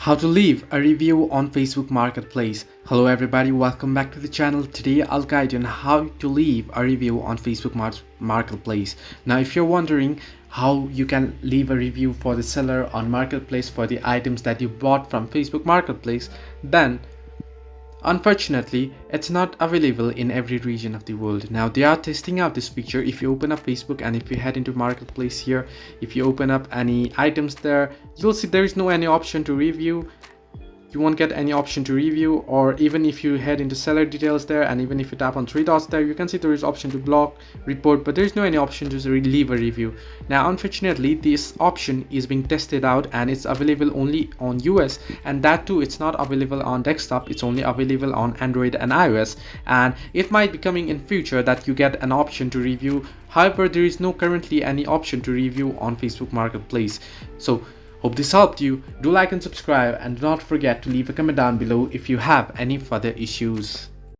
How to leave a review on Facebook Marketplace. Hello everybody, welcome back to the channel. Today I'll guide you on how to leave a review on Facebook Marketplace. Now if you're wondering how you can leave a review for the seller on Marketplace for the items that you bought from Facebook Marketplace, then unfortunately, it's not available in every region of the world. Now they are testing out this feature. If you open up Facebook and if you head into Marketplace here, if you open up any items there, you'll see there is no any option to review. You won't get any option to review, or even if you head into seller details there, and even if you tap on three dots there, you can see there is option to block, report, but there is no any option to leave a review. Now unfortunately this option is being tested out and it's available only on US, and that too it's not available on desktop, it's only available on Android and iOS, and it might be coming in future that you get an option to review. However, there is no currently any option to review on Facebook Marketplace. So hope this helped you. Do like and subscribe, and do not forget to leave a comment down below if you have any further issues.